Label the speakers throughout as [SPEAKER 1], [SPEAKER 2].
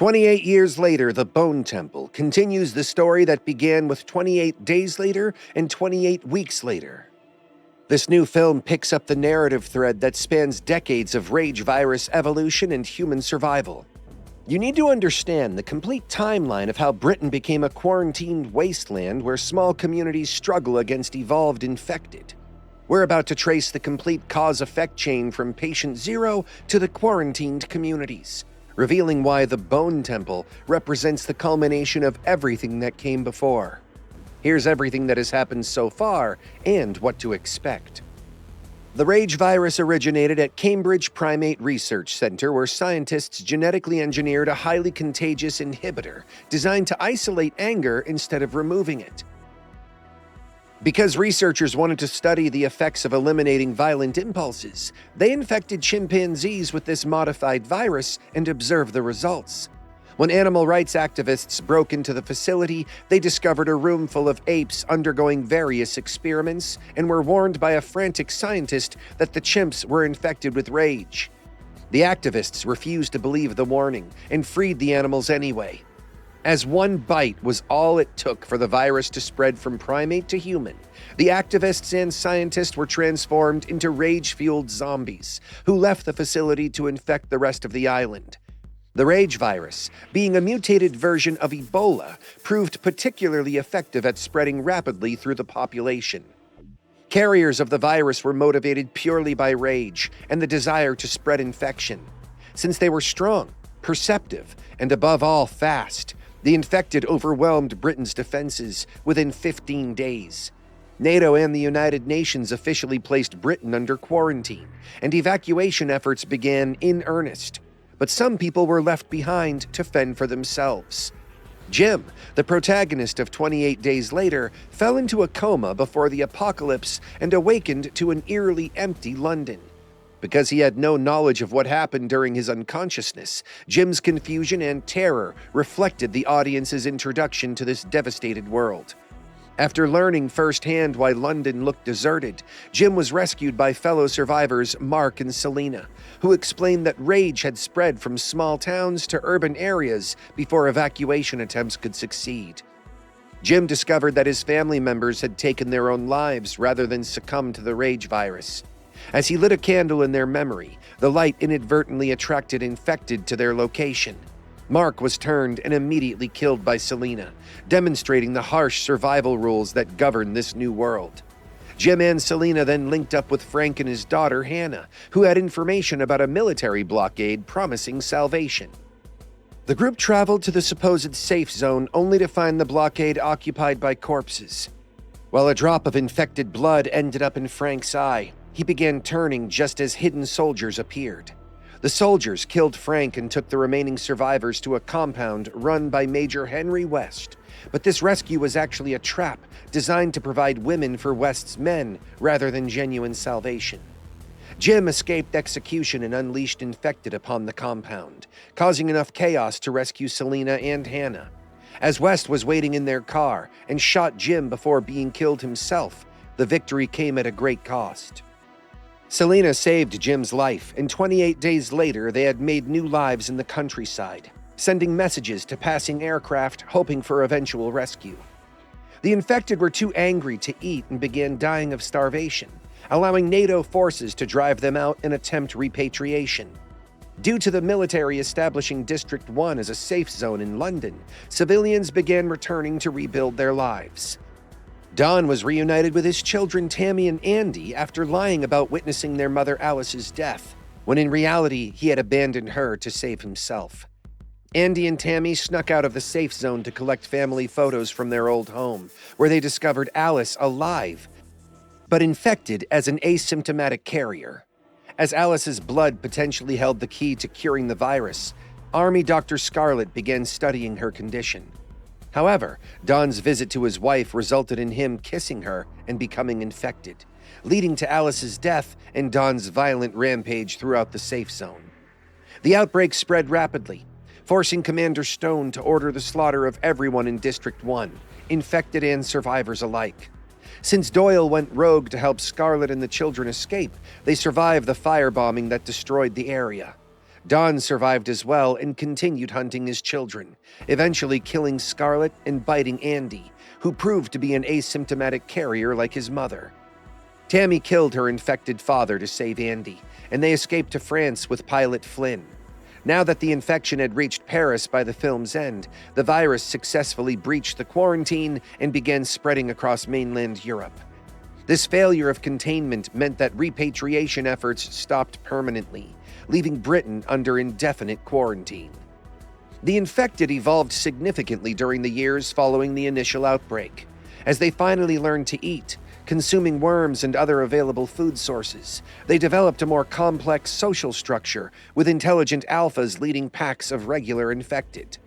[SPEAKER 1] 28 years later, the Bone Temple continues the story that began with 28 days later and 28 weeks later. This new film picks up the narrative thread that spans decades of rage virus evolution and human survival. You need to understand the complete timeline of how Britain became a quarantined wasteland where small communities struggle against evolved infected. We're about to trace the complete cause-effect chain from patient zero to the quarantined communities, revealing why the Bone Temple represents the culmination of everything that came before. Here's everything that has happened so far and what to expect. The rage virus originated at Cambridge Primate Research Center, where scientists genetically engineered a highly contagious inhibitor designed to isolate anger instead of removing it. Because researchers wanted to study the effects of eliminating violent impulses, they infected chimpanzees with this modified virus and observed the results. When animal rights activists broke into the facility, they discovered a room full of apes undergoing various experiments and were warned by a frantic scientist that the chimps were infected with rage. The activists refused to believe the warning and freed the animals anyway. As one bite was all it took for the virus to spread from primate to human, the activists and scientists were transformed into rage-fueled zombies who left the facility to infect the rest of the island. The rage virus, being a mutated version of Ebola, proved particularly effective at spreading rapidly through the population. Carriers of the virus were motivated purely by rage and the desire to spread infection. Since they were strong, perceptive, and above all fast, the infected overwhelmed Britain's defenses within 15 days. NATO and the United Nations officially placed Britain under quarantine, and evacuation efforts began in earnest. But some people were left behind to fend for themselves. Jim, the protagonist of 28 Days Later, fell into a coma before the apocalypse and awakened to an eerily empty London. Because he had no knowledge of what happened during his unconsciousness, Jim's confusion and terror reflected the audience's introduction to this devastated world. After learning firsthand why London looked deserted, Jim was rescued by fellow survivors Mark and Selena, who explained that rage had spread from small towns to urban areas before evacuation attempts could succeed. Jim discovered that his family members had taken their own lives rather than succumb to the rage virus. As he lit a candle in their memory, the light inadvertently attracted infected to their location. Mark was turned and immediately killed by Selena, demonstrating the harsh survival rules that govern this new world. Jim and Selena then linked up with Frank and his daughter Hannah, who had information about a military blockade promising salvation. The group traveled to the supposed safe zone only to find the blockade occupied by corpses. While a drop of infected blood ended up in Frank's eye, he began turning just as hidden soldiers appeared. The soldiers killed Frank and took the remaining survivors to a compound run by Major Henry West. But this rescue was actually a trap designed to provide women for West's men rather than genuine salvation. Jim escaped execution and unleashed infected upon the compound, causing enough chaos to rescue Selena and Hannah. As West was waiting in their car and shot Jim before being killed himself, the victory came at a great cost. Selena saved Jim's life, and 28 days later they had made new lives in the countryside, sending messages to passing aircraft hoping for eventual rescue. The infected were too angry to eat and began dying of starvation, allowing NATO forces to drive them out and attempt repatriation. Due to the military establishing District 1 as a safe zone in London, civilians began returning to rebuild their lives. Don was reunited with his children Tammy and Andy after lying about witnessing their mother Alice's death, when in reality he had abandoned her to save himself. Andy and Tammy snuck out of the safe zone to collect family photos from their old home, where they discovered Alice alive, but infected as an asymptomatic carrier. As Alice's blood potentially held the key to curing the virus, Army Dr. Scarlet began studying her condition. However, Don's visit to his wife resulted in him kissing her and becoming infected, leading to Alice's death and Don's violent rampage throughout the safe zone. The outbreak spread rapidly, forcing Commander Stone to order the slaughter of everyone in District 1, infected and survivors alike. Since Doyle went rogue to help Scarlet and the children escape, they survived the firebombing that destroyed the area. Don survived as well and continued hunting his children, eventually killing Scarlett and biting Andy, who proved to be an asymptomatic carrier like his mother. Tammy killed her infected father to save Andy, and they escaped to France with pilot Flynn. Now that the infection had reached Paris by the film's end, the virus successfully breached the quarantine and began spreading across mainland Europe. This failure of containment meant that repatriation efforts stopped permanently, leaving Britain under indefinite quarantine. The infected evolved significantly during the years following the initial outbreak. As they finally learned to eat, consuming worms and other available food sources, they developed a more complex social structure, with intelligent alphas leading packs of regular infected.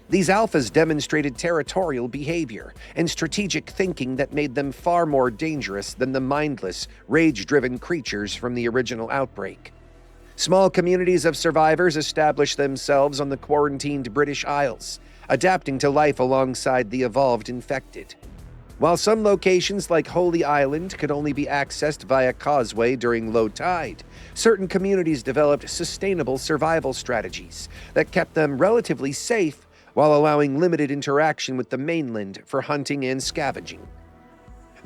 [SPEAKER 1] These alphas demonstrated territorial behavior and strategic thinking that made them far more dangerous than the mindless, rage-driven creatures from the original outbreak. Small communities of survivors established themselves on the quarantined British Isles, adapting to life alongside the evolved infected. While some locations like Holy Island could only be accessed via causeway during low tide, certain communities developed sustainable survival strategies that kept them relatively safe while allowing limited interaction with the mainland for hunting and scavenging.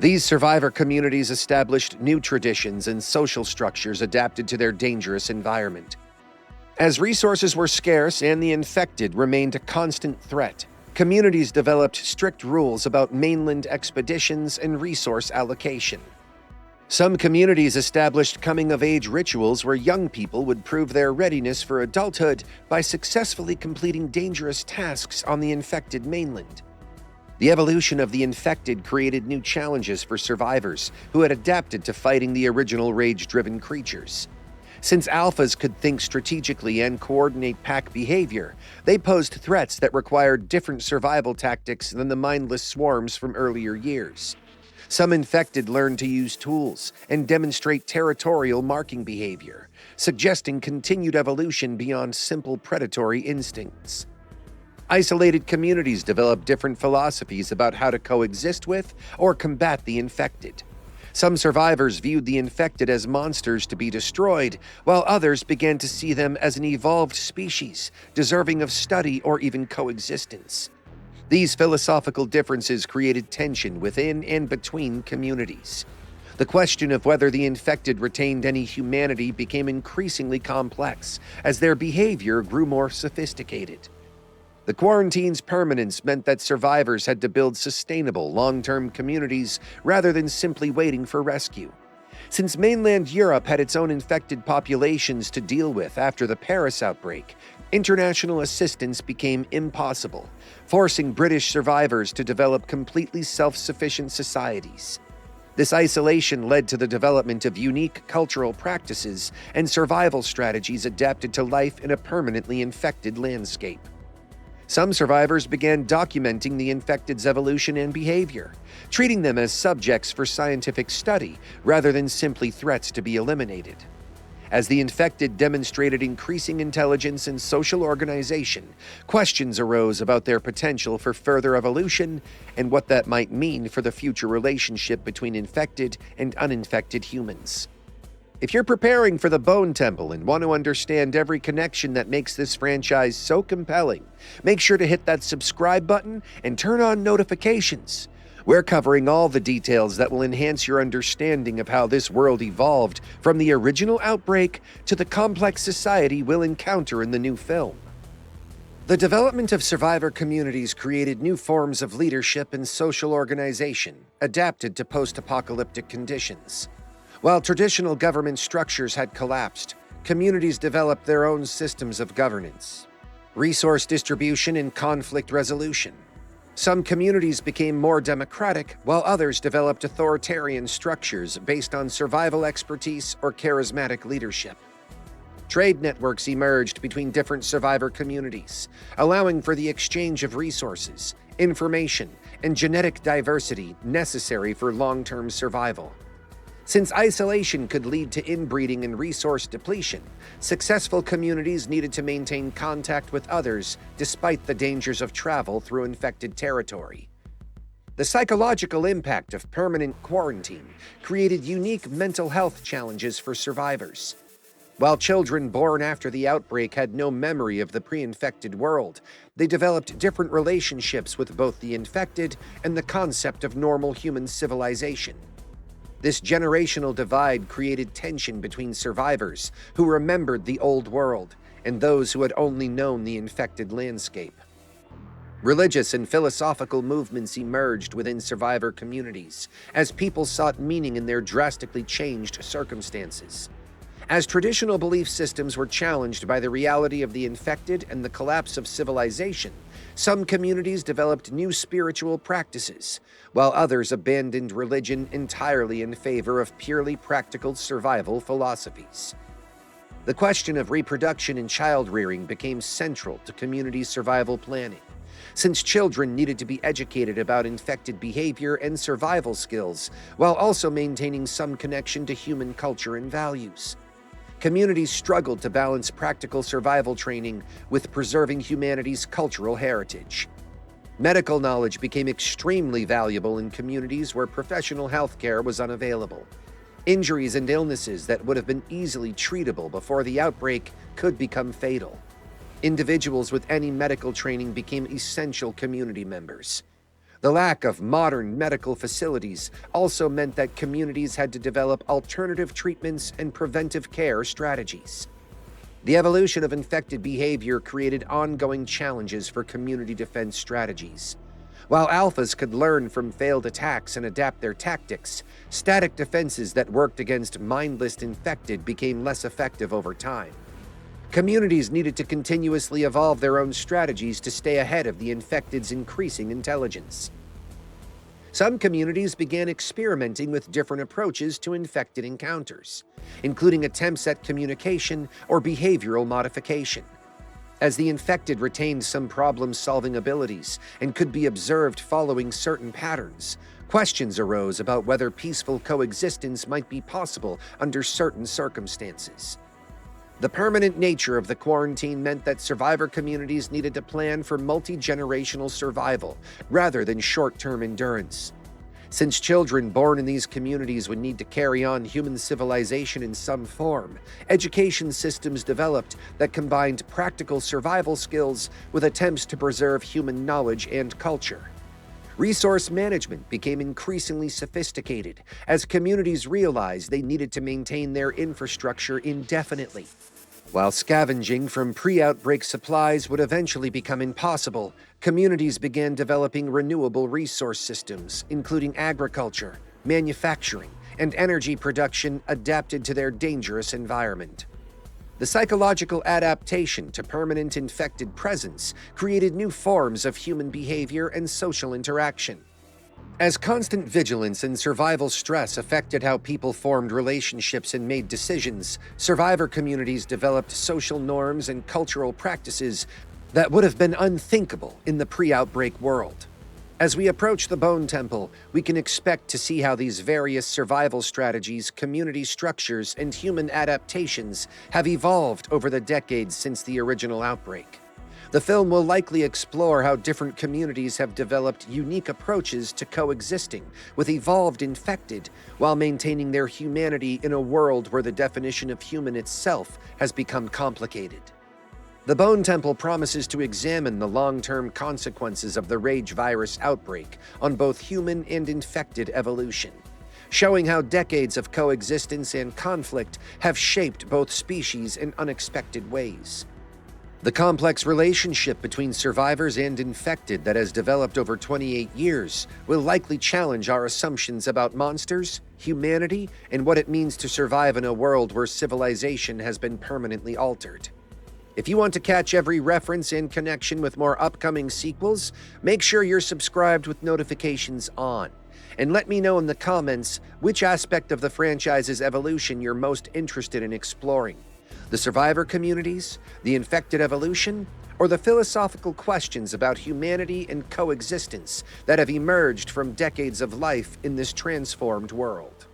[SPEAKER 1] These survivor communities established new traditions and social structures adapted to their dangerous environment. As resources were scarce and the infected remained a constant threat, communities developed strict rules about mainland expeditions and resource allocation. Some communities established coming-of-age rituals where young people would prove their readiness for adulthood by successfully completing dangerous tasks on the infected mainland. The evolution of the infected created new challenges for survivors who had adapted to fighting the original rage-driven creatures. Since alphas could think strategically and coordinate pack behavior, they posed threats that required different survival tactics than the mindless swarms from earlier years. Some infected learned to use tools and demonstrate territorial marking behavior, suggesting continued evolution beyond simple predatory instincts. Isolated communities developed different philosophies about how to coexist with or combat the infected. Some survivors viewed the infected as monsters to be destroyed, while others began to see them as an evolved species, deserving of study or even coexistence. These philosophical differences created tension within and between communities. The question of whether the infected retained any humanity became increasingly complex as their behavior grew more sophisticated. The quarantine's permanence meant that survivors had to build sustainable, long-term communities rather than simply waiting for rescue. Since mainland Europe had its own infected populations to deal with after the Paris outbreak, international assistance became impossible, forcing British survivors to develop completely self-sufficient societies. This isolation led to the development of unique cultural practices and survival strategies adapted to life in a permanently infected landscape. Some survivors began documenting the infected's evolution and behavior, treating them as subjects for scientific study rather than simply threats to be eliminated. As the infected demonstrated increasing intelligence and social organization, questions arose about their potential for further evolution and what that might mean for the future relationship between infected and uninfected humans. If you're preparing for the Bone Temple and want to understand every connection that makes this franchise so compelling, make sure to hit that subscribe button and turn on notifications. We're covering all the details that will enhance your understanding of how this world evolved from the original outbreak to the complex society we'll encounter in the new film. The development of survivor communities created new forms of leadership and social organization, adapted to post-apocalyptic conditions. While traditional government structures had collapsed, communities developed their own systems of governance, resource distribution, and conflict resolution. Some communities became more democratic, while others developed authoritarian structures based on survival expertise or charismatic leadership. Trade networks emerged between different survivor communities, allowing for the exchange of resources, information, and genetic diversity necessary for long-term survival. Since isolation could lead to inbreeding and resource depletion, successful communities needed to maintain contact with others despite the dangers of travel through infected territory. The psychological impact of permanent quarantine created unique mental health challenges for survivors. While children born after the outbreak had no memory of the pre-infected world, they developed different relationships with both the infected and the concept of normal human civilization. This generational divide created tension between survivors who remembered the old world and those who had only known the infected landscape. Religious and philosophical movements emerged within survivor communities as people sought meaning in their drastically changed circumstances. As traditional belief systems were challenged by the reality of the infected and the collapse of civilization, some communities developed new spiritual practices, while others abandoned religion entirely in favor of purely practical survival philosophies. The question of reproduction and child-rearing became central to community survival planning, since children needed to be educated about infected behavior and survival skills, while also maintaining some connection to human culture and values. Communities struggled to balance practical survival training with preserving humanity's cultural heritage. Medical knowledge became extremely valuable in communities where professional health care was unavailable. Injuries and illnesses that would have been easily treatable before the outbreak could become fatal. Individuals with any medical training became essential community members. The lack of modern medical facilities also meant that communities had to develop alternative treatments and preventive care strategies. The evolution of infected behavior created ongoing challenges for community defense strategies. While alphas could learn from failed attacks and adapt their tactics, static defenses that worked against mindless infected became less effective over time. Communities needed to continuously evolve their own strategies to stay ahead of the infected's increasing intelligence. Some communities began experimenting with different approaches to infected encounters, including attempts at communication or behavioral modification. As the infected retained some problem-solving abilities and could be observed following certain patterns, questions arose about whether peaceful coexistence might be possible under certain circumstances. The permanent nature of the quarantine meant that survivor communities needed to plan for multi-generational survival rather than short-term endurance. Since children born in these communities would need to carry on human civilization in some form, education systems developed that combined practical survival skills with attempts to preserve human knowledge and culture. Resource management became increasingly sophisticated as communities realized they needed to maintain their infrastructure indefinitely. While scavenging from pre-outbreak supplies would eventually become impossible, communities began developing renewable resource systems, including agriculture, manufacturing, and energy production adapted to their dangerous environment. The psychological adaptation to permanent infected presence created new forms of human behavior and social interaction. As constant vigilance and survival stress affected how people formed relationships and made decisions, survivor communities developed social norms and cultural practices that would have been unthinkable in the pre-outbreak world. As we approach the Bone Temple, we can expect to see how these various survival strategies, community structures, and human adaptations have evolved over the decades since the original outbreak. The film will likely explore how different communities have developed unique approaches to coexisting with evolved infected while maintaining their humanity in a world where the definition of human itself has become complicated. The Bone Temple promises to examine the long-term consequences of the Rage virus outbreak on both human and infected evolution, showing how decades of coexistence and conflict have shaped both species in unexpected ways. The complex relationship between survivors and infected that has developed over 28 years will likely challenge our assumptions about monsters, humanity, and what it means to survive in a world where civilization has been permanently altered. If you want to catch every reference and connection with more upcoming sequels, make sure you're subscribed with notifications on. And let me know in the comments which aspect of the franchise's evolution you're most interested in exploring. The survivor communities, the infected evolution, or the philosophical questions about humanity and coexistence that have emerged from decades of life in this transformed world.